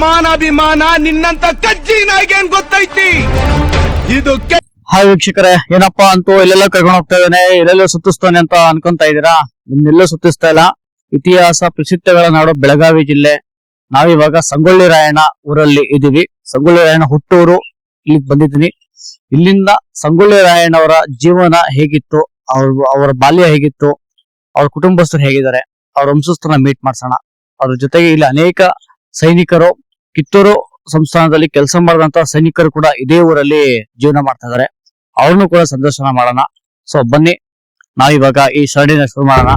ಮಾನಾಭಿಮಾನ ನಿನ್ನಂತ ಕಜ್ಜಿ ನಾಯಿಗೇನ್ ಗೊತ್ತೈತಿ? ಇದು ಹಾಯ್ ವೀಕ್ಷಕರೇ, ಏನಪ್ಪಾ ಅಂತೂ ಎಲ್ಲೆಲ್ಲ ಕರ್ಕೊಂಡು ಹೋಗ್ತಾ ಇದ್ದಾನೆ, ಎಲ್ಲೆಲ್ಲೋ ಸುತ್ತಿಸ್ತಾನೆ ಅಂತ ಅನ್ಕೊಂತ ಇದೀರಾ? ನಿಮ್ನೆಲ್ಲೋ ಸುತ್ತಿಸ್ತಾ ಇಲ್ಲ. ಇತಿಹಾಸ ಪ್ರಸಿದ್ಧಗಳ ನಾಡು ಬೆಳಗಾವಿ ಜಿಲ್ಲೆ. ನಾವಿವಾಗ ಸಂಗೊಳ್ಳಿ ರಾಯಣ್ಣ ಊರಲ್ಲಿ ಇದೀವಿ. ಸಂಗೊಳ್ಳಿ ರಾಯಣ್ಣ ಹುಟ್ಟೂರು, ಇಲ್ಲಿಗೆ ಬಂದಿದ್ದೀನಿ. ಇಲ್ಲಿಂದ ಸಂಗೊಳ್ಳಿ ರಾಯಣ್ಣ ಅವರ ಜೀವನ ಹೇಗಿತ್ತು, ಅವರ ಬಾಲ್ಯ ಹೇಗಿತ್ತು, ಅವ್ರ ಕುಟುಂಬಸ್ಥರು ಹೇಗಿದ್ದಾರೆ, ಅವ್ರ ವಂಶಸ್ಥರನ್ನ ಮೀಟ್ ಮಾಡ್ಸೋಣ. ಅವ್ರ ಜೊತೆಗೆ ಇಲ್ಲಿ ಅನೇಕ ಸೈನಿಕರು, ಕಿತ್ತೂರು ಸಂಸ್ಥಾನದಲ್ಲಿ ಕೆಲಸ ಮಾಡಿದಂತ ಸೈನಿಕರು ಕೂಡ ಇದೇ ಊರಲ್ಲಿ ಜೀವನ ಮಾಡ್ತಾ ಇದಾರೆ. ಅವ್ರನ್ನು ಕೂಡ ಸಂದರ್ಶನ ಮಾಡೋಣ. ಸೊ ಬನ್ನಿ, ನಾವಿವಾಗ ಈ ಸರಣಿನ ಶುರು ಮಾಡೋಣ.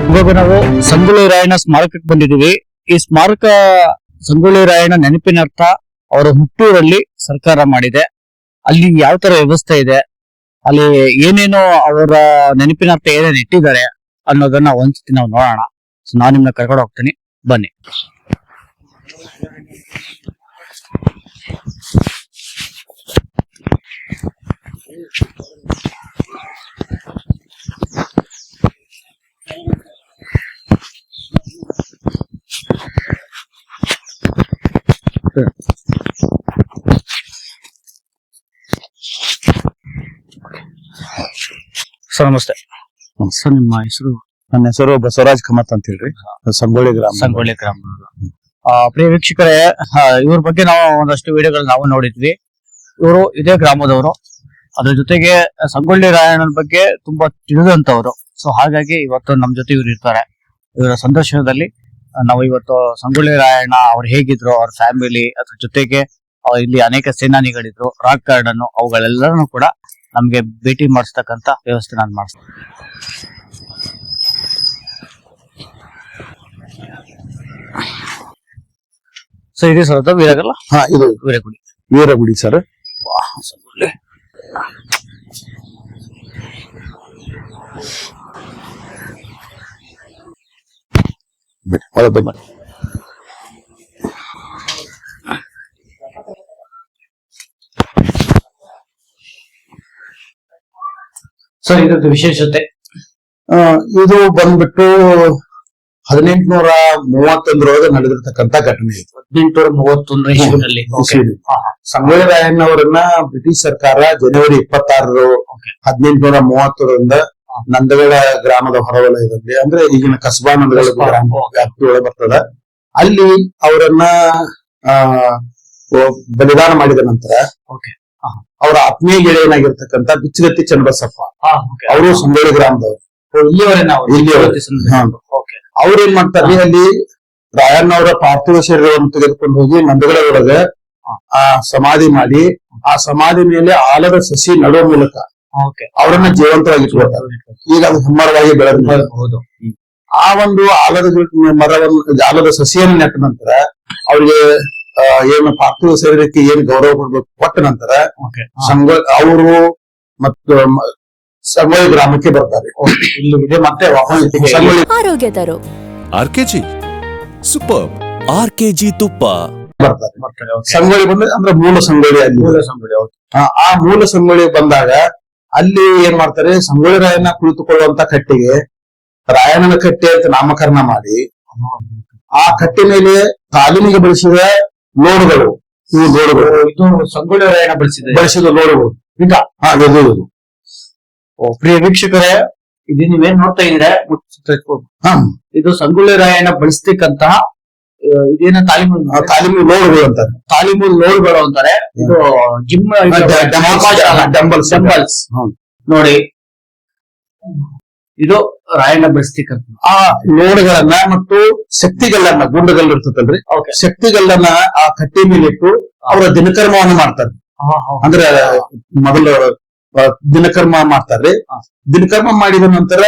ಇವಾಗ ನಾವು ಸಂಗೊಳ್ಳಿ ರಾಯಣ್ಣ ಸ್ಮಾರಕಕ್ಕೆ ಬಂದಿದ್ದೀವಿ. ಈ ಸ್ಮಾರಕ ಸಂಗೊಳ್ಳಿ ರಾಯಣ್ಣ ನೆನಪಿನರ್ಥ ಅವರ ಹುಟ್ಟೂರಲ್ಲಿ ಸರ್ಕಾರ ಮಾಡಿದೆ. ಅಲ್ಲಿ ಯಾವ ತರ ವ್ಯವಸ್ಥೆ ಇದೆ, ಅಲ್ಲಿ ಏನೇನೋ ಅವರ ನೆನಪಿನರ್ಥ ಏನೇನು ಇಟ್ಟಿದ್ದಾರೆ ಅನ್ನೋದನ್ನ ಒಂದ್ಸತಿ ನಾವು ನೋಡೋಣ. ಸೊ ನಾನು ನಿಮ್ನ ಕರ್ಕೊಂಡು ಹೋಗ್ತೀನಿ, ಬನ್ನಿ. ಸರ್ ನಮಸ್ತೆ. ಸರ್ ನಿಮ್ಮ ಹೆಸರು? ನನ್ನ ಹೆಸರು ಬಸವರಾಜ್ ಕಮತ್ ಅಂತ ಹೇಳ್ರಿ, ಸಂಗೊಳ್ಳಿ ಗ್ರಾಮ. ಪ್ರಿಯ ವೀಕ್ಷಕರೇ, ಇವ್ರ ಬಗ್ಗೆ ನಾವು ಒಂದಷ್ಟು ವಿಡಿಯೋಗಳು ನಾವು ನೋಡಿದ್ವಿ. ಇವರು ಇದೇ ಗ್ರಾಮದವರು, ಅದ್ರ ಜೊತೆಗೆ ಸಂಗೊಳ್ಳಿ ರಾಯಣ್ಣನ ಬಗ್ಗೆ ತುಂಬಾ ತಿಳಿದಂತವ್ರು. ಸೊ ಹಾಗಾಗಿ ಇವತ್ತು ನಮ್ ಜೊತೆ ಇವ್ರು ಇರ್ತಾರೆ. ಇವರ ಸಂದರ್ಶನದಲ್ಲಿ ನಾವು ಇವತ್ತು ಸಂಗೊಳ್ಳಿ ರಾಯಣ್ಣ ಅವ್ರು ಹೇಗಿದ್ರು, ಅವ್ರ ಫ್ಯಾಮಿಲಿ, ಅದ್ರ ಜೊತೆಗೆ ಇಲ್ಲಿ ಅನೇಕ ಸೇನಾನಿಗಳಿದ್ರು, ರಾಕ್ ಗಾರ್ಡನ್, ಅವುಗಳೆಲ್ಲರನ್ನು ಕೂಡ ನಮ್ಗೆ ಭೇಟಿ ಮಾಡಿಸ್ತಕ್ಕಂತ ವ್ಯವಸ್ಥೆ ನಾನು ಮಾಡಿಸ್ತೀನಿ. ಸೊ ಇದೆ ಸರ್, ಅದು ವೀರಗಲ್ಲ? ಹಾ, ಇದು ವೀರಗುಡಿ ಸರ್. ಸಂಗೊಳ್ಳಿ ಸರ್, ಇದ್ರದ್ದು ವಿಶೇಷತೆ ಇದು ಬಂದ್ಬಿಟ್ಟು 1831 ನಡೆದಿರ್ತಕ್ಕಂತ ಘಟನೆ ಇದು. 1831 ಸಂಗೊಳ್ಳಿ ರಾಯಣ್ಣ ಅವರನ್ನ ಬ್ರಿಟಿಷ್ ಸರ್ಕಾರ ಜನವರಿ 26, 1830 ನಂದಗಡ ಗ್ರಾಮದ ಹೊರವಲಯದಲ್ಲಿ, ಅಂದ್ರೆ ಈಗಿನ ಕಸಬಾ ನಂದಗಡ ಗ್ರಾಮ ವ್ಯಾಪ್ತಿಯೊಳಗೆ ಬರ್ತದ, ಅಲ್ಲಿ ಅವರನ್ನ ಬಲಿದಾನ ಮಾಡಿದ ನಂತರ ಅವರ ಆತ್ಮೀಯ ಗೆಳೆಯನಾಗಿರ್ತಕ್ಕಂಥ ಬಿಚ್ಚಗತ್ತಿ ಚನ್ನಬಸಪ್ಪ, ಅವರು ಸಂಗೊಳ್ಳಿ ಗ್ರಾಮದವರು, ಅವ್ರು ಏನ್ ಮಾಡ್ತಾರೆ, ಅಲ್ಲಿ ರಾಯಣ್ಣ ಅವರ ಪಾರ್ಥಿವ ಶರೀರವನ್ನು ತೆಗೆದುಕೊಂಡು ಹೋಗಿ ನಂದಗಡ ಒಳಗೆ ಆ ಸಮಾಧಿ ಮಾಡಿ, ಆ ಸಮಾಧಿ ಮೇಲೆ ಆಲದ ಸಸಿ ನಡುವ ಮೂಲಕ ಅವರನ್ನ ಜೀವಂತವಾಗಿ ಇಟ್ಕೊಳ್ತಾರೆ. ಈಗ ಅದು ಹೆಮ್ಮರವಾಗಿ ಬೆಳೆದ ಆ ಒಂದು ಆಲದ ಸಸಿಯನ್ನು ನೆಟ್ಟ ನಂತರ ಅವ್ರಿಗೆ ಏನು ಪಾರ್ಥಿವ ಶರೀರಕ್ಕೆ ಏನು ಗೌರವ ಕೊಡ್ಬೇಕು ಕೊಟ್ಟ ನಂತರ ಅವರು ಮತ್ತು ಸಂಗೊಳ್ಳಿ ಗ್ರಾಮಕ್ಕೆ ಬರ್ತಾರೆ. ಇಲ್ಲಿ ಮತ್ತೆ ಆರೋಗ್ಯ ತರೋ ಆರ್ಕೆಜಿ ಸೂಪರ್, ಆರ್ಕೆಜಿ ತುಪ್ಪ ಬರ್ತಾರೆ. ಸಂಗೊಳ್ಳಿ ಬಂದ್ರೆ ಅಂದ್ರೆ ಮೂಲ ಸಂಗೊಳ್ಳಿ, ಆ ಮೂಲ ಸಂಗೊಳ್ಳಿ ಬಂದಾಗ ಅಲ್ಲಿ ಏನ್ ಮಾಡ್ತಾರೆ, ಸಂಗೊಳ್ಳಿ ರಾಯಣ್ಣ ಕುಳಿತುಕೊಳ್ಳುವಂತ ಕಟ್ಟಿಗೆ ರಾಯಣ್ಣನ ಕಟ್ಟೆ ಅಂತ ನಾಮಕರಣ ಮಾಡಿ, ಆ ಕಟ್ಟೆ ಮೇಲೆ ತಾಲೀಮಿಗೆ ಬಳಸಿದ ಲೋಡುಗಳು, ಇದು ಸಂಗೊಳ್ಳಿ ರಾಯಣ್ಣ ಬಳಸಿದ ಲೋಡುಗಳು. ಪ್ರಿಯ ವೀಕ್ಷಕರೇ, ಇದು ನೀವೇನ್ ನೋಡ್ತಾ ಇದ್ರೆ ಇದು ಸಂಗೊಳ್ಳಿ ರಾಯಣ್ಣ ಬಳಸ್ತಕ್ಕಂತಹ ಇದೇನ ತಾಲೀಮು ಲೋಡುಗಳು ಅಂತಾರೆ, ತಾಲೀಮು ಲೋಡ್ಗಳು ಅಂತಾರೆ. ಇದು ಜಿಮ್ ಡಂಬಲ್ಸ್ ನೋಡಿ, ಇದು ರಾಯಣ್ಣ ಬಳಸ್ತಕ್ಕಂಥ ಆ ಲೋಡ್ಗಳನ್ನ ಮತ್ತು ಶಕ್ತಿಗಲ್ಲನ್ನ, ಗುಂಡುಗಲ್ಲು ಇರ್ತದಲ್ರಿ, ಶಕ್ತಿಗಲ್ಲನ್ನ ಆ ಕಟ್ಟೆ ಮೇಲೆ ಇಟ್ಟು ಅವರ ದಿನಕರ್ಮವನ್ನು ಮಾಡ್ತಾರೆ. ಅಂದ್ರೆ ಮೊದಲು ದಿನಕರ್ಮ ಮಾಡ್ತಾರ್ರಿ. ದಿನಕರ್ಮ ಮಾಡಿದ ನಂತರ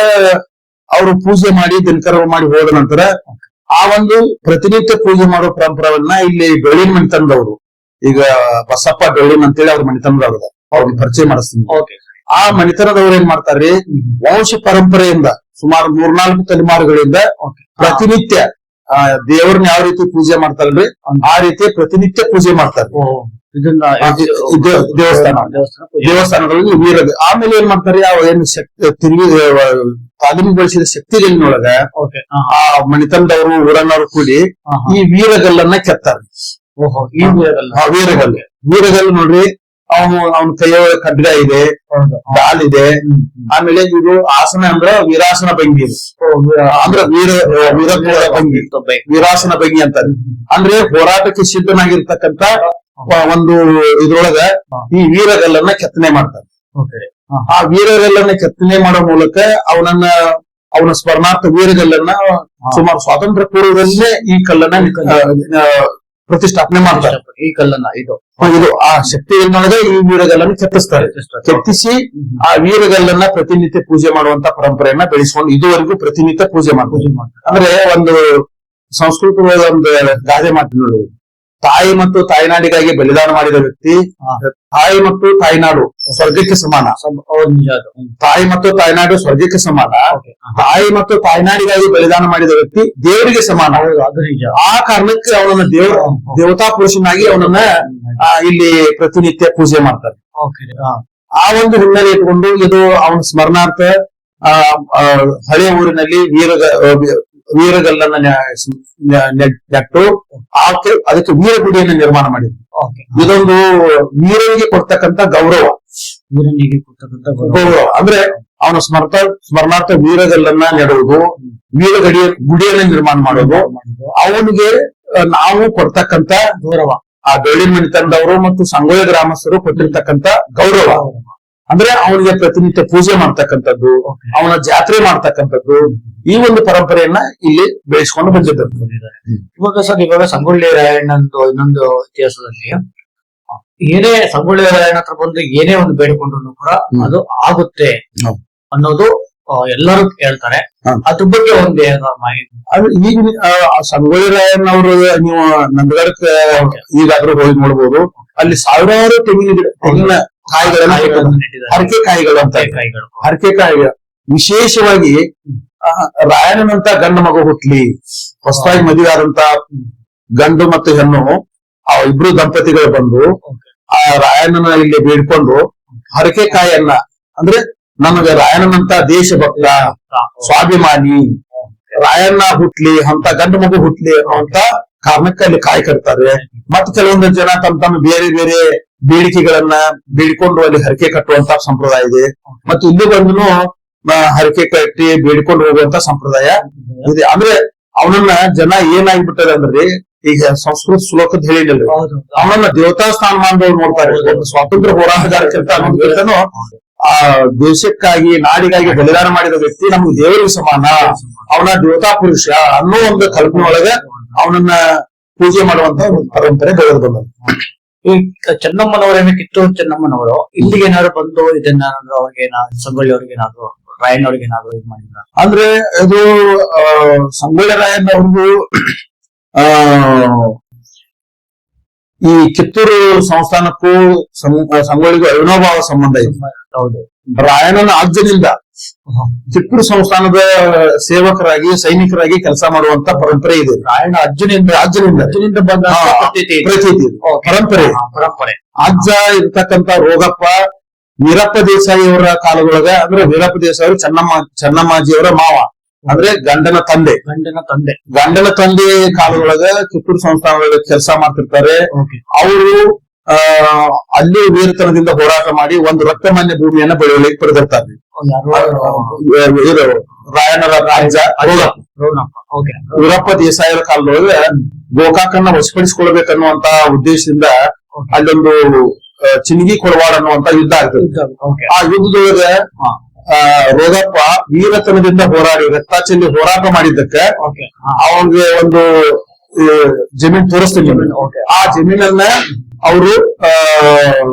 ಅವರು ಪೂಜೆ ಮಾಡಿ ದಿನಕರ್ಮ ಮಾಡಿ ಹೋದ ನಂತರ ಆ ಒಂದು ಪ್ರತಿನಿತ್ಯ ಪೂಜೆ ಮಾಡೋ ಪರಂಪರವನ್ನ ಇಲ್ಲಿ ಬೆಳ್ಳಿನ ಮಣಿತನದವರು, ಈಗ ಬಸಪ್ಪ ಬೆಳ್ಳಿನ ಅಂತೇಳಿ ಅವ್ರ ಮಣಿತನದವ್ರ ಅವ್ರಿಗೆ ಪರಿಚಯ ಮಾಡಿಸ್ತೀನಿ. ಆ ಮಣಿತನದವ್ರು ಏನ್ ಮಾಡ್ತಾರ್ರಿ, ವಂಶ ಪರಂಪರೆಯಿಂದ ಸುಮಾರು 3-4 ತಲೆಮಾರುಗಳಿಂದ ಪ್ರತಿನಿತ್ಯ ದೇವ್ರನ್ನ ಯಾವ ರೀತಿ ಪೂಜೆ ಮಾಡ್ತಾರಲ್ರಿ ಆ ರೀತಿ ಪ್ರತಿನಿತ್ಯ ಪೂಜೆ ಮಾಡ್ತಾರೆ. ಇದನ್ನ ದೇವಸ್ಥಾನಗಳಲ್ಲಿ ವೀರ. ಆಮೇಲೆ ಏನ್ ಮಾಡ್ತಾರೆ, ಏನು ತಾಲೀಮುಗೊಳಿಸಿದ ಶಕ್ತಿಗಳಿನೊಳಗ ಆ ಮಣಿತನದವರು ಊರನ್ನವರು ಕೂಡಿ ಈ ವೀರಗಲ್ಲನ್ನ ಕೆತ್ತಾರೆ. ವೀರಗಲ್ಲು ನೋಡ್ರಿ, ಅವನ ಕೈಯೊಳಗ ಖಡ್ಗ ಇದೆ, ಡಾಲ್ ಇದೆ. ಆಮೇಲೆ ಇದು ಆಸನ ಅಂದ್ರ ವೀರಾಸನ ಭಂಗಿ ಅಂದ್ರ ವೀರಾಸನ ಭಂಗಿ ಅಂತಾರೆ. ಅಂದ್ರೆ ಹೋರಾಟಕ್ಕೆ ಸಿದ್ಧನಾಗಿರ್ತಕ್ಕಂತ ಒಂದು ಇದ್ರೊಳಗ ಈ ವೀರಗಲ್ಲನ್ನ ಕೆತ್ತನೆ ಮಾಡ್ತಾರೆ. ಆ ವೀರಗಲ್ಲನ್ನ ಕೆತ್ತನೆ ಮಾಡೋ ಮೂಲಕ ಅವನ ಸ್ಮರಣಾರ್ಥ ವೀರಗಲ್ಲನ್ನ ಸುಮಾರು ಸ್ವಾತಂತ್ರ್ಯ ಪೂರ್ವದಲ್ಲೇ ಈ ಕಲ್ಲನ್ನ ಪ್ರತಿಷ್ಠಾಪನೆ ಮಾಡ್ತಾರೆ. ಈ ಕಲ್ಲನ್ನ ಇದು ಆ ಶಕ್ತಿಯನ್ನೊಳಗ ಈ ವೀರಗಲ್ಲನ್ನು ಕೆತ್ತಿಸ್ತಾರೆ. ಕೆತ್ತಿಸಿ ಆ ವೀರಗಲ್ಲನ್ನ ಪ್ರತಿನಿತ್ಯ ಪೂಜೆ ಮಾಡುವಂತ ಪರಂಪರೆಯನ್ನ ಬೆಳೆಸ್ಕೊಂಡು ಇದುವರೆಗೂ ಪ್ರತಿನಿತ್ಯ ಪೂಜೆ ಮಾಡ್ತಾರೆ. ಅಂದ್ರೆ ಒಂದು ಸಂಸ್ಕೃತದ ಒಂದು ಗಾದೆ ಮಾತು ನೋಡಿ, ತಾಯಿ ಮತ್ತು ತಾಯ್ನಾಡಿಗಾಗಿ ಬಲಿದಾನ ಮಾಡಿದ ವ್ಯಕ್ತಿ ತಾಯಿ ಮತ್ತು ತಾಯ್ನಾಡು ಸ್ವರ್ಗಕ್ಕೆ ಸಮಾನ. ತಾಯಿ ಮತ್ತು ತಾಯ್ನಾಡು ಸ್ವರ್ಗಕ್ಕೆ ಸಮಾನ. ತಾಯಿ ಮತ್ತು ತಾಯ್ನಾಡಿಗಾಗಿ ಬಲಿದಾನ ಮಾಡಿದ ವ್ಯಕ್ತಿ ದೇವರಿಗೆ ಸಮಾನ. ಆ ಕಾರಣಕ್ಕೆ ಅವನನ್ನ ದೇವತಾ ಪುರುಷನಾಗಿ ಅವನನ್ನ ಇಲ್ಲಿ ಪ್ರತಿನಿತ್ಯ ಪೂಜೆ ಮಾಡ್ತಾರೆ. ಆ ಒಂದು ಹಿನ್ನೆಲೆ ಇಟ್ಕೊಂಡು ಇದು ಅವನ ಸ್ಮರಣಾರ್ಥ ಹಳೆಯ ಊರಿನಲ್ಲಿ ವೀರಗಲ್ಲನ್ನ ನೆಟ್ಟು ಅದಕ್ಕೆ ವೀರಗುಡಿಯನ್ನು ನಿರ್ಮಾಣ ಮಾಡಿದ್ರು. ಇದೊಂದು ವೀರನಿಗೆ ಕೊಡ್ತಕ್ಕಂತ ಗೌರವ. ಅಂದ್ರೆ ಅವನ ಸ್ಮರಣಾರ್ಥ ವೀರಗಲ್ಲನ್ನ ನೆಡುವುದು, ಗುಡಿಯನ್ನ ನಿರ್ಮಾಣ ಮಾಡೋದು, ಅವನಿಗೆ ನಾವು ಕೊಡ್ತಕ್ಕಂತ ಗೌರವ. ಆ ಬೆಳ್ಳಿನ ಮಣಿತನದವರು ಮತ್ತು ಸಂಗೊಳ್ಳಿ ಗ್ರಾಮಸ್ಥರು ಕೊಟ್ಟಿರ್ತಕ್ಕಂತ ಗೌರವ. ಅಂದ್ರೆ ಅವನಿಗೆ ಪ್ರತಿನಿತ್ಯ ಪೂಜೆ ಮಾಡ್ತಕ್ಕಂಥದ್ದು, ಅವನ ಜಾತ್ರೆ ಮಾಡ್ತಕ್ಕಂಥದ್ದು, ಈ ಒಂದು ಪರಂಪರೆಯನ್ನ ಇಲ್ಲಿ ಬೆಳೆಸ್ಕೊಂಡು ಬಂದಿದ್ದಾರೆ. ಇವಾಗ ಸಂಗೊಳ್ಳಿ ರಾಯಣ್ಣಂದು ಇನ್ನೊಂದು ಇತಿಹಾಸದಲ್ಲಿ ಏನೇ ಸಂಗೊಳ್ಳಿ ರಾಯಣ್ಣ ಹತ್ರ ಬಂದು ಏನೇ ಒಂದು ಬೇಡಿಕೊಂಡ್ರು ಕೂಡ ಅದು ಆಗುತ್ತೆ ಅನ್ನೋದು ಎಲ್ಲರೂ ಹೇಳ್ತಾರೆ. ಅದ್ರ ಬಗ್ಗೆ ಒಂದು ಮಾಹಿತಿ. ಈಗ ಸಂಗೊಳ್ಳಿ ರಾಯಣ್ಣವರು ನೀವು ನಂದಗಡಕ್ಕೆ ಈಗಾದ್ರೂ ಹೋಗಿ ನೋಡ್ಬೋದು. ಅಲ್ಲಿ ಸಾವಿರಾರು ತೆಂಗಿನ ಕಾಯಿಗಳನ್ನ ಹರಕೆ ಕಾಯಿಗಳು ಅಂತ ಹರಕೆ ಕಾಯಿಗಳು. ವಿಶೇಷವಾಗಿ ರಾಯಣ್ಣನಂತ ಗಂಡು ಮಗು ಹುಟ್ಲಿ, ಹೊಸದಾಗಿ ಮದುವೆ ಆದಂತ ಗಂಡು ಮತ್ತು ಹೆಣ್ಣು ಇಬ್ರು ದಂಪತಿಗಳು ಬಂದು ಆ ರಾಯಣ್ಣನ ಇಲ್ಲಿ ಬೇಡ್ಕೊಂಡು ಹರಕೆ ಕಾಯನ್ನ, ಅಂದ್ರೆ ನಮಗೆ ರಾಯಣ್ಣನಂತ ದೇಶಭಕ್ತ ಸ್ವಾಭಿಮಾನಿ ರಾಯಣ್ಣ ಹುಟ್ಲಿ, ಅಂತ ಗಂಡು ಮಗು ಹುಟ್ಲಿ ಅನ್ನುವಂತ ಕಾರಣಕ್ಕೆ ಅಲ್ಲಿ ಕಾಯಿ ಕಟ್ತಾರೆ. ಮತ್ತೆ ಕೆಲವೊಂದು ಜನ ತಮ್ಮ ಬೇರೆ ಬೇರೆ ಬೇಡಿಕೆಗಳನ್ನ ಬೇಡಿಕೊಂಡು ಅಲ್ಲಿ ಹರಕೆ ಕಟ್ಟುವಂತ ಸಂಪ್ರದಾಯ ಇದೆ. ಮತ್ತು ಇಲ್ಲಿ ಬಂದು ಹರಕೆ ಕಟ್ಟಿ ಬೇಡಿಕೊಂಡು ಹೋಗುವಂತ ಸಂಪ್ರದಾಯ ಇದೆ. ಅಂದ್ರೆ ಅವನನ್ನ ಜನ ಏನಾಗ್ಬಿಟ್ಟದ ಅಂದ್ರೆ, ಈಗ ಸಂಸ್ಕೃತ ಶ್ಲೋಕದ ಹೇಳಿಲ್ಲ, ಅವನನ್ನ ದೇವತಾ ಸ್ಥಾನಮಾನದವ್ರು ನೋಡ್ತಾರೆ. ಸ್ವಾತಂತ್ರ್ಯ ಹೋರಾಟಗಾರಕ್ಕಿಂತ ಆ ದೇಶಕ್ಕಾಗಿ ನಾಡಿಗಾಗಿ ಬಲಿದಾನ ಮಾಡಿದ ವ್ಯಕ್ತಿ ನಮ್ಗೆ ದೇವರಿಗೆ ಸಮಾನ, ಅವನ ದೇವತಾ ಪುರುಷ ಅನ್ನೋ ಒಂದು ಕಲ್ಪನೆ ಒಳಗೆ ಅವನನ್ನ ಪೂಜೆ ಮಾಡುವಂತ ಒಂದು ಪರಂಪರೆ ಬೆಳೆದು ಬಂದ. ಈ ಚೆನ್ನಮ್ಮನವರೇನು, ಕಿತ್ತೂರು ಚೆನ್ನಮ್ಮನವರು ಇಲ್ಲಿಗೆ ಏನಾದ್ರು ಬಂದು ಇದನ್ನ ಅವ್ರಿಗೆ ಸಂಗೊಳ್ಳಿ ಅವ್ರಿಗೆ ಏನಾದ್ರು ರಾಯಣ್ಣವ್ರಿಗೆ ಏನಾದ್ರು ಇದು ಮಾಡಿದ್ರ? ಅಂದ್ರೆ ಇದು ಸಂಗೊಳ್ಳಿ ರಾಯಣ್ಣವ್ರಿಗೂ ಈ ಕಿತ್ತೂರು ಸಂಸ್ಥಾನಕ್ಕೂ ಸಂಗೊಳ್ಳಿಗೂ ಅವಿನಾಭಾವ ಸಂಬಂಧ ಇದೆ. ಹೌದು. ರಾಯಣ್ಣನ ಆಜ್ಞೆಯಿಂದ ಕಿತ್ತೂರು ಸಂಸ್ಥಾನದ ಸೇವಕರಾಗಿ ಸೈನಿಕರಾಗಿ ಕೆಲಸ ಮಾಡುವಂತ ಪರಂಪರೆ ಇದೆ. ರಾಯಣ್ಣ ಅಜ್ಜನಿಂದ ಬಂದ ಪ್ರತೀತಿ ಪರಂಪರೆ. ಅಜ್ಜ ಇರ್ತಕ್ಕಂತ ರೋಗಪ್ಪ ವೀರಪ್ಪ ದೇಸಾಯಿ ಅವರ ಕಾಲದೊಳಗ, ಅಂದ್ರೆ ವೀರಪ್ಪ ದೇಸಾಯಿ ಅವರು ಚೆನ್ನಮ್ಮಾಜಿಯವರ ಮಾವ, ಅಂದ್ರೆ ಗಂಡನ ತಂದೆ ಕಾಲದೊಳಗ ಕಿತ್ತೂರು ಸಂಸ್ಥಾನದೊಳಗೆ ಕೆಲಸ ಮಾಡ್ತಿರ್ತಾರೆ. ಅವರು ಅಲ್ಲಿ ವೀರತನದಿಂದ ಹೋರಾಟ ಮಾಡಿ ಒಂದು ರಕ್ತಮಾನ್ಯ ಭೂಮಿಯನ್ನ ಬೆಳೆಯಲಿಕ್ಕೆ ಪಡೆದಿರ್ತಾರೆ. ರಾಯಣ್ಣರ ರಾಜ ವೀರಪ್ಪ ದೇಸಾಯಿಯವರ ಕಾಲದೊಳಗೆ ಗೋಕಾಕನ್ನ ವಶಪಡಿಸಿಕೊಳ್ಬೇಕನ್ನುವಂತ ಉದ್ದೇಶದಿಂದ ಅಲ್ಲೊಂದು ಚಿನ್ಗಿ ಕೊಡವಾಡ ಅನ್ನುವಂತ ಯುದ್ಧ ಆಗ್ತದೆ. ಆ ಯುದ್ಧದೊಳಗೆ ರೋಗಪ್ಪ ವೀರತನದಿಂದ ಹೋರಾಡಿ ರಕ್ತಾಚೆಲ್ಲಿ ಹೋರಾಟ ಮಾಡಿದ್ದಕ್ಕೆ ಅವನಿಗೆ ಒಂದು ಜಮೀನ್ ತೋರಿಸ್ತೀನಿ. ಆ ಜಮೀನನ್ನ ಅವರು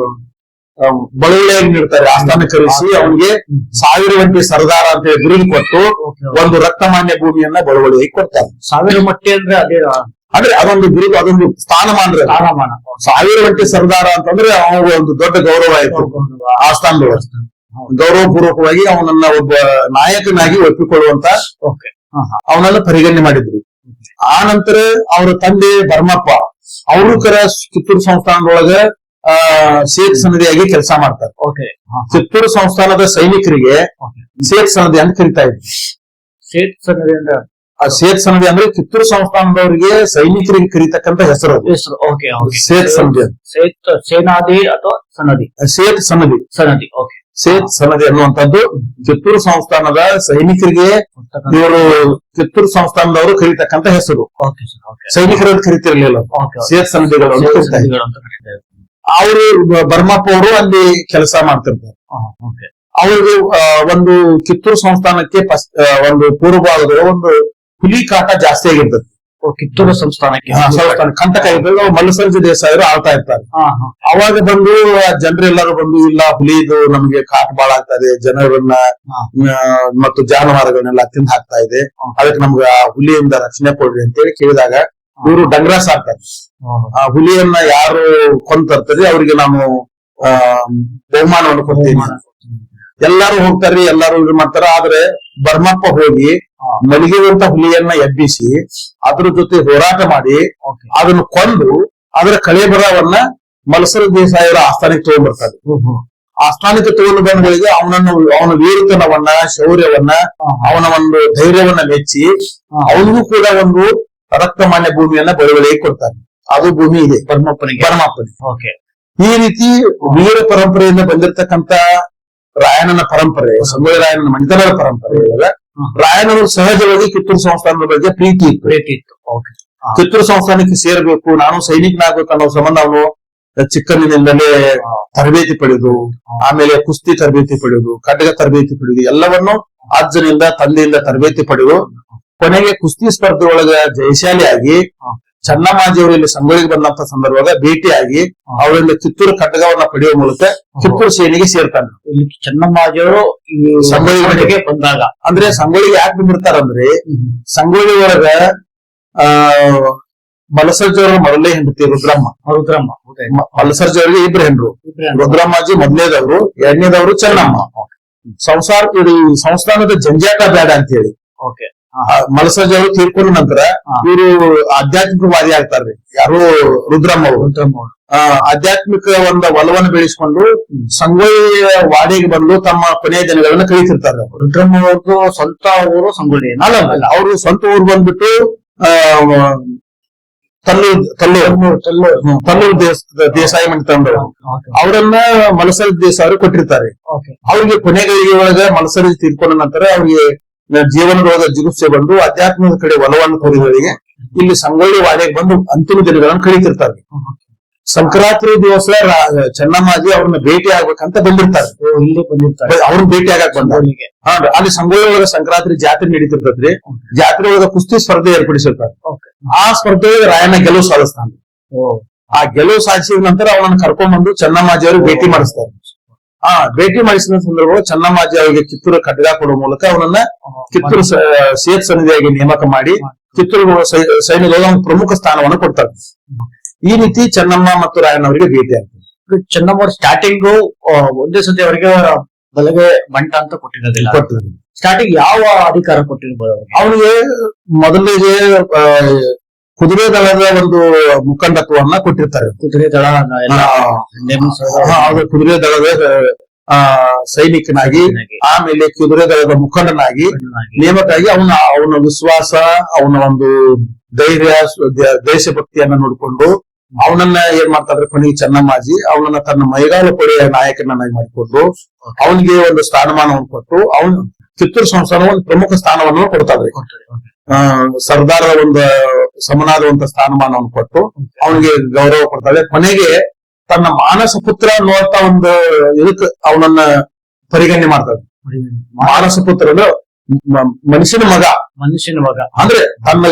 ಬಳುವಳಿಯಾಗಿ ನೀಡ್ತಾರೆ. ಆಸ್ಥಾನ ಕರೆಸಿ ಅವನಿಗೆ 1000 ಗಂಟೆ ಸರ್ದಾರ ಅಂತ ಹೇಳಿ ಬಿರುದು ಕೊಟ್ಟು ಒಂದು ರಕ್ತಮಾನ್ಯ ಭೂಮಿಯನ್ನ ಬಳುವಳಿಯಾಗಿ ಕೊಡ್ತಾರೆ. 1000 ಮಟ್ಟಿ ಅಂದ್ರೆ ಅದೇ, ಅಂದ್ರೆ ಅದೊಂದು ಬಿರುದು, ಅದೊಂದು ಸ್ಥಾನಮಾನ. 1000 ಗಂಟೆ ಸರ್ದಾರ ಅಂತಂದ್ರೆ ಅವನಿಗೆ ಒಂದು ದೊಡ್ಡ ಗೌರವ ಆಯ್ತು ಆಸ್ಥಾನದೊಳಗೆ. ಗೌರವಪೂರ್ವಕವಾಗಿ ಅವನನ್ನ ಒಬ್ಬ ನಾಯಕನಾಗಿ ಒಪ್ಪಿಕೊಳ್ಳುವಂತ ಓಕೆ ಅವನನ್ನ ಪರಿಗಣನೆ ಮಾಡಿದ್ರು. ಆ ನಂತರ ಅವರ ತಂದೆ ಭರಮಪ್ಪ ಅವರು ಕಿತ್ತೂರು ಸಂಸ್ಥಾನದೊಳಗ ಸೇತ್ ಸನದಿಯಾಗಿ ಕೆಲಸ ಮಾಡ್ತಾರೆ. ಓಕೆ ಕಿತ್ತೂರು ಸಂಸ್ಥಾನದ ಸೈನಿಕರಿಗೆ ಸೇತ್ ಸನದಿ ಅಂತ ಕರಿತಾ ಇದ್ರು. ಸೇತ್ ಸನದಿ ಅಂದ್ರೆ ಆ ಸೇತ್ ಸನದಿ ಅಂದ್ರೆ ಕಿತ್ತೂರು ಸಂಸ್ಥಾನದವರಿಗೆ ಸೈನಿಕರಿಗೆ ಕರೀತಕ್ಕಂತ ಹೆಸರು ಅದು. ಹೆಸರು. ಓಕೆ ಓಕೆ ಸೇತ್ ಸನದಿ ಅಂತ. ಸೇನಾದಿ ಅಥವಾ ಸನದಿ? ಸೇತ್ ಸನದಿ. ಸನದಿ. ಓಕೆ. ಸೇತ್ ಸನದಿ ಅನ್ನುವಂಥದ್ದು ಕಿತ್ತೂರು ಸಂಸ್ಥಾನದ ಸೈನಿಕರಿಗೆ ಇವರು ಕಿತ್ತೂರು ಸಂಸ್ಥಾನದವರು ಕರೀತಕ್ಕಂತ ಹೆಸರು. Okay sir. ಓಕೆ. ಸೈನಿಕರನ್ನು ಕರೀತಿರ್ಲಿಲ್ಲ. ಓಕೆ. ಸೇತ್ ಸನದಿಗಳು ಅಂತ ಕರೀತಾ ಇದ್ರು. ಅಂತ ಕರೀತಾರೆ. ಅವರು ಭರಮಪ್ಪ ಅವರು ಅಲ್ಲಿ ಕೆಲಸ ಮಾಡ್ತಿರ್ತಾರೆ. ಓಕೆ. ಅವ್ರಿಗೆ ಒಂದು ಕಿತ್ತೂರು ಸಂಸ್ಥಾನಕ್ಕೆ ಒಂದು ಪೂರ್ವ ಭಾಗದ ಒಂದು ಹುಲಿ ಕಾಟ ಜಾಸ್ತಿ ಆಗಿರ್ತದೆ. ಕಿತ್ತೂರು ಸಂಸ್ಥಾನಕ್ಕೆ ಸಂಸ್ಥಾನ ಕಂಟಕ ಇರ್ತದೆ. ಮಲ್ಲಸಂಜಿ ದೇಸಾಯರು ಆಳ್ತಾ ಇರ್ತಾರೆ. ಅವಾಗ ಬಂದು ಜನರೆಲ್ಲರೂ ಬಂದು ಇಲ್ಲ ಹುಲಿದು ನಮ್ಗೆ ಕಾಟ ಬಾಳ ಆಗ್ತದೆ, ಜನರನ್ನ ಮತ್ತು ಜಾನುವಾರುಗಳನ್ನೆಲ್ಲ ತಿಂದು ಹಾಕ್ತಾ ಇದೆ, ಅದಕ್ಕೆ ನಮ್ಗೆ ಆ ಹುಲಿಯಿಂದ ರಕ್ಷಣೆ ಕೊಡ್ರಿ ಅಂತೇಳಿ ಕೇಳಿದಾಗ ಇವರು ಡಂಗ್ರ ಸಾಕ್ತಾರೆ. ಆ ಹುಲಿಯನ್ನ ಯಾರು ಕೊಂತರ್ತಾರೆ ಅವ್ರಿಗೆ ನಾವು ಬಹುಮಾನವನ್ನು ಕೊಡ್ತೀವಿ. ಎಲ್ಲಾರು ಹೋಗ್ತಾರ್ರಿ, ಎಲ್ಲಾರು ಇದು ಮಾಡ್ತಾರ. ಆದ್ರೆ ಭರಮಪ್ಪ ಹೋಗಿ ಮಲಗಿರುವಂತ ಹುಲಿಯನ್ನ ಎಬ್ಬಿಸಿ ಅದ್ರ ಜೊತೆ ಹೋರಾಟ ಮಾಡಿ ಅದನ್ನು ಕೊಂದು ಅದರ ಕಳೇಬರವನ್ನ ಮಲ್ಸರ ದೇಸಾಯರ ಆಸ್ಥಾನಕ್ಕೆ ತಗೊಂಡ್ಬರ್ತಾರೆ. ಆಸ್ಥಾನಕ್ಕೆ ತಗೊಂಡು ಬಂದಗಳಿಗೆ ಅವನ ವೀರತನವನ್ನ, ಶೌರ್ಯವನ್ನ, ಅವನ ಒಂದು ಧೈರ್ಯವನ್ನ ಮೆಚ್ಚಿ ಅವನಿಗೂ ಕೂಡ ಒಂದು ರಕ್ತಮಾನ್ಯ ಭೂಮಿಯನ್ನ ಬಳುವಳಿಗೆ ಕೊಡ್ತಾರೆ. ಅದು ಭೂಮಿ ಇದೆ ಭರಮಪ್ಪನಿಗೆ. ಓಕೆ. ಈ ರೀತಿ ವೀರ ಪರಂಪರೆಯಿಂದ ಬಂದಿರತಕ್ಕಂತ ರಾಯಣ್ಣನ ಪರಂಪರೆ, ಸಂಗೊಳ್ಳಿ ರಾಯಣ್ಣನ ಮಣಿತನದ ಪರಂಪರೆ ಇವಾಗ ರಾಯಣ್ಣವರು ಸಹಜವಾಗಿ ಕಿತ್ತೂರು ಸಂಸ್ಥಾನದ ಬಗ್ಗೆ ಪ್ರೀತಿ ಇತ್ತು. ಕಿತ್ತೂರು ಸಂಸ್ಥಾನಕ್ಕೆ ಸೇರ್ಬೇಕು, ನಾನು ಸೈನಿಕನಾಗ್ಬೇಕು ಅನ್ನೋ ಸಂಬಂಧ ಅವನು ಚಿಕ್ಕಂದಿನಿಂದಲೇ ತರಬೇತಿ ಪಡೆದು, ಆಮೇಲೆ ಕುಸ್ತಿ ತರಬೇತಿ ಪಡೆಯುವುದು, ಖಡ್ಗ ತರಬೇತಿ ಪಡೆಯುವುದು, ಎಲ್ಲವನ್ನು ಅಜ್ಜನಿಂದ ತಂದೆಯಿಂದ ತರಬೇತಿ ಪಡೆದು ಕೊನೆಗೆ ಕುಸ್ತಿ ಸ್ಪರ್ಧೆ ಒಳಗ ಜಯಶಾಲಿಯಾಗಿ ಚನ್ನಮ್ಮಾಜಿಯವರು ಇಲ್ಲಿ ಸಂಗೊಳ್ಳಿಗೆ ಬಂದಂತ ಸಂದರ್ಭದಾಗ ಭೇಟಿಯಾಗಿ ಅವರಿಂದ ಕಿತ್ತೂರು ಖಡ್ಗವನ್ನ ಪಡೆಯುವ ಮೂಲಕ ಕಿತ್ತೂರು ಸೇನೆಗೆ ಸೇರ್ತಾನೆ. ಇಲ್ಲಿ ಚನ್ನಮ್ಮಾಜಿಯವರು ಸಂಗೊಳ್ಳಿಗೆ ಬಂದಾಗ ಅಂದ್ರೆ ಸಂಗೊಳ್ಳಿಗೆ ಯಾಕೆ ಬಂದಿರ್ತಾರಂದ್ರೆ ಸಂಗೊಳ್ಳಿ ಒಳಗ ಮಲಸರ್ಜಿಯವರ ಮೊದಲೇ ಹೆಂಡತಿ ರುದ್ರಮ್ಮ. ಮಲಸರ್ಜಿಯವರಿಗೆ ಇಬ್ರು ಹೆಂಡ್ರು. ರುದ್ರಮ್ಮಾಜಿ ಮೊದಲನೇದವರು, ಎರಡನೇದವರು ಚೆನ್ನಮ್ಮ. ಸಂಸ್ಥಾನದ ಜಂಜಾಟ ಬೇಡ ಅಂತ ಹೇಳಿ ಮಲಸರ್ಜಿ ಅವರು ತೀರ್ಕೊಂಡ ನಂತರ ಇವರು ಆಧ್ಯಾತ್ಮಿಕವಾದಿ ಆಗ್ತಾರ್ರಿ. ಯಾರು ರುದ್ರಮ್ಮ ಅವರು ಆಧ್ಯಾತ್ಮಿಕ ಒಂದು ಒಲವನ್ನು ಬೆಳೆಸಿಕೊಂಡು ಸಂಗೊಳ್ಳಿ ವಾಡಿಗೆ ಬಂದು ತಮ್ಮ ಕೊನೆಯ ದಿನಗಳನ್ನ ಕಳೀತಿರ್ತಾರೆ. ರುದ್ರಮ್ಮ ಅವ್ರದ್ದು ಸ್ವಂತ ಊರು ಸಂಗೊಳ್ಳಿ ಅಲ್ಲ, ಅವರು ಸ್ವಂತ ಊರು ಬಂದ್ಬಿಟ್ಟು ತಲ್ಲೂರು ದೇಸಾಯಿ ಮಣಿತಂದ್ರು. ಅವರನ್ನ ಮಲಸರ್ಜಿ ದೇಸಾಯಿ ಕೊಟ್ಟಿರ್ತಾರೆ. ಅವ್ರಿಗೆ ಕೊನೆಗಳಿಗೆ ಒಳಗ ಮಲಸರ್ಜಿ ತೀರ್ಕೊಂಡ ನಂತರ ಅವ್ರಿಗೆ ಜೀವನದೊಳಗ ಜಿಗುಪ್ಸೆ ಬಂದು ಅಧ್ಯಾತ್ಮದ ಕಡೆ ಒಲವನ್ನು ತೋರಿದವರಿಗೆ ಇಲ್ಲಿ ಸಂಗೊಳ್ಳಿ ವಾಡಿಗೆ ಬಂದು ಅಂತಿಮ ದಿನಗಳನ್ನು ಕಳೀತಿರ್ತಾರೆ. ಸಂಕ್ರಾಂತಿ ದಿವಸ ಚೆನ್ನಮ್ಮಾಜಿ ಅವ್ರನ್ನ ಭೇಟಿ ಆಗ್ಬೇಕಂತ ಬಂದಿರ್ತಾರೆ. ಅವ್ರನ್ನ ಭೇಟಿ ಆಗಕ್ ಬಂದವರಿಗೆ ಅಲ್ಲಿ ಸಂಗೊಳ್ಳಿ ಒಳಗ ಸಂಕ್ರಾಂತಿ ಜಾತ್ರೆ ನಡೀತಿರ್ತದ್ರಿ. ಜಾತ್ರೆ ಒಳಗ ಕುಸ್ತಿ ಸ್ಪರ್ಧೆ ಏರ್ಪಡಿಸಿರ್ತಾರೆ. ಆ ಸ್ಪರ್ಧೆಗೆ ರಾಯಣ್ಣ ಗೆಲುವು ಸಾಧಿಸ್ತಾನೆ. ಆ ಗೆಲುವು ಸಾಧಿಸಿದ ನಂತರ ಅವನನ್ನ ಕರ್ಕೊಂಡ್ಬಂದು ಚೆನ್ನಮ್ಮಾಜಿ ಅವ್ರಿಗೆ ಭೇಟಿ ಮಾಡಿಸ್ತಾರೆ. ಭೇಟಿ ಮಾಡಿಸಿದ ಸಂದರ್ಭ ಚೆನ್ನಮ್ಮಾಜಿ ಅವರಿಗೆ ಕಿತ್ತೂರು ಖಡ್ಗ ಕೊಡುವ ಮೂಲಕ ಅವನನ್ನ ಕಿತ್ತೂರು ಸೇತ್ ಸನ್ನಿಧಿಯಾಗಿ ನೇಮಕ ಮಾಡಿ ಕಿತ್ತೂರು ಸೈನ್ಯದೊಳಗೆ ಒಂದು ಪ್ರಮುಖ ಸ್ಥಾನವನ್ನು ಕೊಡ್ತಾರೆ. ಈ ರೀತಿ ಚೆನ್ನಮ್ಮ ಮತ್ತು ರಾಯಣ್ಣವರಿಗೆ ಭೇಟಿ ಆಗ್ತದೆ. ಚೆನ್ನಮ್ಮ ಅವ್ರ ಸ್ಟಾರ್ಟಿಂಗು ಒಂದೇ ಸತಿ ಅವರಿಗೆ ಬಲಗೆ ಬಂಟ ಅಂತ ಕೊಟ್ಟಿರೋದಿಲ್ಲ. ಸ್ಟಾರ್ಟಿಂಗ್ ಯಾವ ಅಧಿಕಾರ ಕೊಟ್ಟಿರ್ಬೋದು ಅವನಿಗೆ? ಮೊದಲಿಗೆ ಕುದುರೆ ದಳದ ಒಂದು ಮುಖಂಡತ್ವವನ್ನ ಕೊಟ್ಟಿರ್ತಾರೆ. ಕುದುರೆ ದಳ ಕುದುರೆ ದಳದ ಸೈನಿಕನಾಗಿ, ಆಮೇಲೆ ಕುದುರೆ ದಳದ ಮುಖಂಡನಾಗಿ ನೇಮಕಾಗಿ ಅವನ ವಿಶ್ವಾಸ, ಅವನ ಒಂದು ಧೈರ್ಯ, ದೇಶಭಕ್ತಿಯನ್ನ ನೋಡಿಕೊಂಡು ಅವನನ್ನ ಏನ್ ಮಾಡ್ತಾರೆ ಕೊನೆಗೆ ಚೆನ್ನಮ್ಮಾಜಿ ಅವನನ್ನ ತನ್ನ ಮೈಗಾಲ ಪಡೆಯ ನಾಯಕನನ್ನಾಗಿ ಮಾಡಿಕೊಂಡು ಅವನಿಗೆ ಒಂದು ಸ್ಥಾನಮಾನವನ್ನು ಕೊಟ್ಟು ಅವನು ಕಿತ್ತೂರು ಸಂಸ್ಥಾನ ಒಂದು ಪ್ರಮುಖ ಸ್ಥಾನವನ್ನು ಕೊಡ್ತಾರೆ. ಸರ್ದಾರ ಒಂದು ಸಮನಾದಂತ ಸ್ಥಾನಮಾನವನ್ನು ಕೊಟ್ಟು ಅವನಿಗೆ ಗೌರವ ಕೊಡ್ತಾಳೆ. ಕೊನೆಗೆ ತನ್ನ ಮಾನಸ ಪುತ್ರ ಅನ್ನುವಂತ ಒಂದು ಇದಕ್ಕೆ ಅವನನ್ನ ಪರಿಗಣನೆ ಮಾಡ್ತಾರೆ. ಮಾನಸ ಪುತ್ರ ಅಂದ್ರೆ ಮನುಷ್ಯನ ಮಗ ಅಂದ್ರೆ ತನ್ನ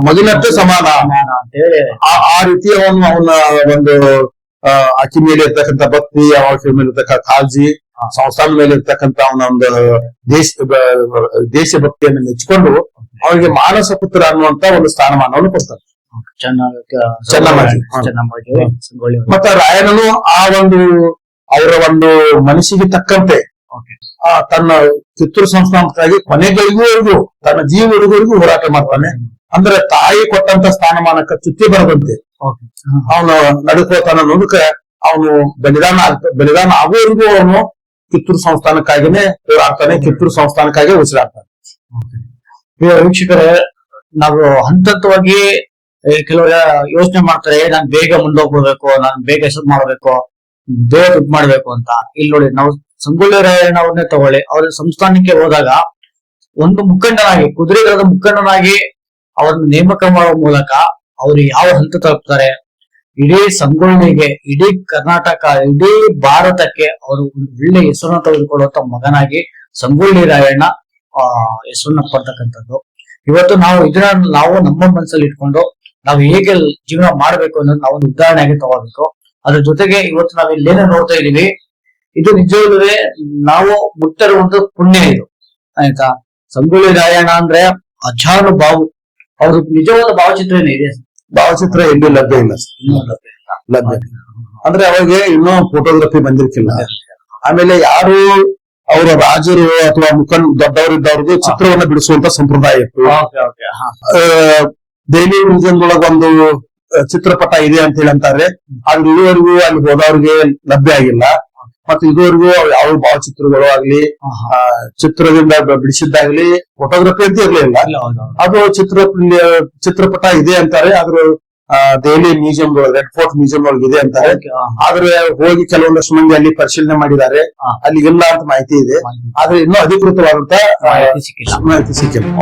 ಮಗನಷ್ಟೇ ಸಮಾನ ಅಂತ ಹೇಳಿ ಆ ರೀತಿ ಅವನ ಒಂದು ಆಕಿ ಮೇಲೆ ಇರ್ತಕ್ಕಂಥ ಭಕ್ತಿ, ಆಕಿ ಮೇಲೆ ಇರ್ತಕ್ಕಂಥ ಕಾಳಜಿ, ಸಂಸ್ಥಾನ ಮೇಲೆ ಇರ್ತಕ್ಕಂಥ ಅವನ ಒಂದು ದೇಶಭಕ್ತಿಯನ್ನು ಮೆಚ್ಚಿಕೊಂಡು ಅವನಿಗೆ ಮಾನಸ ಪುತ್ರ ಅನ್ನುವಂತ ಒಂದು ಸ್ಥಾನಮಾನವನ್ನು ಕೊಡ್ತಾರೆ ಚೆನ್ನಮ್ಮಾಜಿ. ಮತ್ತೆ ರಾಯಣ್ಣನು ಆ ಒಂದು ಅವರ ಒಂದು ಮನಸ್ಸಿಗೆ ತಕ್ಕಂತೆ ತನ್ನ ಕಿತ್ತೂರು ಸಂಸ್ಥಾನಕ್ಕಾಗಿ ಕೊನೆಗಳಿಗೂ ತನ್ನ ಜೀವನವರೆಗೂ ಹೋರಾಟ ಮಾಡ್ತಾನೆ. ಅಂದ್ರೆ ತಾಯಿ ಕೊಟ್ಟಂತ ಸ್ಥಾನಮಾನಕ್ಕೆ ಚ್ಯುತಿ ಬರದಂತೆ ಅವನು ನಡ್ಕೋತಾನ ಅನ್ನೋದಕ್ಕೆ ಅವನು ಬಲಿದಾನ ಆಗೋವರೆಗೂ ಅವನು ಕಿತ್ತೂರು ಸಂಸ್ಥಾನಕ್ಕಾಗಿನೇ ಹೋರಾಡ್ತಾನೆ, ಕಿತ್ತೂರು ಸಂಸ್ಥಾನಕ್ಕಾಗಿ ಉಸಿರಾಡ್ತಾನೆ. ವೀಕ್ಷಕರೇ, ನಾವು ಹಂತವಾಗಿ ಕೆಲವರು ಯೋಚನೆ ಮಾಡ್ತಾರೆ, ನಾನ್ ಬೇಗ ಮುಂದೋಗ್ಬಿಡ್ಬೇಕು, ನಾನ್ ಬೇಗ ಹೆಸರು ಮಾಡ್ಬೇಕು, ಬೇಗ ದುಡ್ಡು ಮಾಡ್ಬೇಕು ಅಂತ. ಇಲ್ಲಿ ನೋಡಿ, ನಾವು ಸಂಗೊಳ್ಳಿ ರಾಯಣ್ಣ ಅವ್ರನ್ನೇ ತಗೊಳ್ಳಿ. ಅವ್ರ ಸಂಸ್ಥಾನಕ್ಕೆ ಹೋದಾಗ ಒಂದು ಮುಖಂಡನಾಗಿ, ಕುದುರೆಗಳ ಮುಖಂಡನಾಗಿ ಅವ್ರನ್ನ ನೇಮಕ ಮಾಡುವ ಮೂಲಕ ಅವ್ರು ಯಾವ ಹಂತ ತಲುಪ್ತಾರೆ, ಇಡೀ ಸಂಗೊಳ್ಳಿಗೆ, ಇಡೀ ಕರ್ನಾಟಕ, ಇಡೀ ಭಾರತಕ್ಕೆ ಅವರು ಒಂದು ಒಳ್ಳೆ ಹೆಸರನ್ನ ತೆಗೆದುಕೊಳ್ಳುವಂತ ಮಗನಾಗಿ ಸಂಗೊಳ್ಳಿ ರಾಯಣ್ಣ ಹೆಸರನ್ನ ಪಡ್ತಕ್ಕಂಥದ್ದು. ಇವತ್ತು ನಾವು ಇದನ್ನ ನಮ್ಮ ಮನಸ್ಸಲ್ಲಿ ಇಟ್ಕೊಂಡು ನಾವು ಹೇಗೆ ಜೀವನ ಮಾಡ್ಬೇಕು ಅನ್ನೋದು ನಾವು ಒಂದು ಉದಾಹರಣೆಯಾಗಿ ತಗೋಬೇಕು. ಅದ್ರ ಜೊತೆಗೆ ಇವತ್ತು ನಾವ್ ಇಲ್ಲೇನೇ ನೋಡ್ತಾ ಇದೀವಿ, ಇದು ನಿಜವಾಗ್ಲೂ ನಾವು ಮುಟ್ಟಿರುವಂತ ಪುಣ್ಯ ಇದು, ಆಯ್ತಾ. ಸಂಗೊಳ್ಳಿ ರಾಯಣ್ಣ ಅಂದ್ರೆ ಅಜಾನುಬಾಹು, ಅವ್ರ ನಿಜವಾದ ಭಾವಚಿತ್ರ ಇದೆ. ಭಾವಚಿತ್ರ ಎಲ್ಲೂ ಲಭ್ಯ ಇಲ್ಲ, ಲಭ್ಯ ಅಂದ್ರೆ ಅವಾಗ ಇನ್ನೂ ಫೋಟೋಗ್ರಫಿ ಬಂದಿರ್ಕಿಲ್ಲ. ಆಮೇಲೆ ಯಾರು ಅವರ ರಾಜರು ಅಥವಾ ದೊಡ್ಡವರಿದ್ದವ್ರಿಗೂ ಚಿತ್ರವನ್ನ ಬಿಡಿಸುವಂತ ಸಂಪ್ರದಾಯ ಇತ್ತು. ದೆಹಲಿ ಮ್ಯೂಸಿಯಂದೊಳಗ ಒಂದು ಚಿತ್ರಪಟ ಇದೆ ಅಂತ ಹೇಳಿ ಅಂತಾರೆ. ಆದ್ರೆ ಇದುವರೆಗೂ ಅಲ್ಲಿ ಹೋದವ್ರಿಗೆ ಲಭ್ಯ ಆಗಿಲ್ಲ. ಮತ್ತೆ ಇದುವರೆಗೂ ಯಾವ ಭಾವಚಿತ್ರಗಳು ಆಗ್ಲಿ, ಚಿತ್ರದಿಂದ ಬಿಡಿಸಿದ್ದಾಗ್ಲಿ, ಫೋಟೋಗ್ರಫಿ ಅಂತ ಇರ್ಲಿಲ್ಲ. ಅದು ಚಿತ್ರಪಟ ಇದೆ ಅಂತಾರೆ. ಆದ್ರೂ Delhi museum red fort museum ಒಳಗೆ ಇದೆ ಅಂತಾರೆ. ಆದ್ರೆ ಹೋಗಿ ಕೆಲವೊಂದಷ್ಟು ಮಂದಿ ಅಲ್ಲಿ ಪರಿಶೀಲನೆ ಮಾಡಿದ್ದಾರೆ, ಅಲ್ಲಿ ಇಲ್ಲ ಅಂತ ಮಾಹಿತಿ ಇದೆ. ಆದ್ರೆ ಇನ್ನೂ ಅಧಿಕೃತವಾದಂತ ಮಾಹಿತಿ ಸಿಕ್ಕಿಲ್ಲ.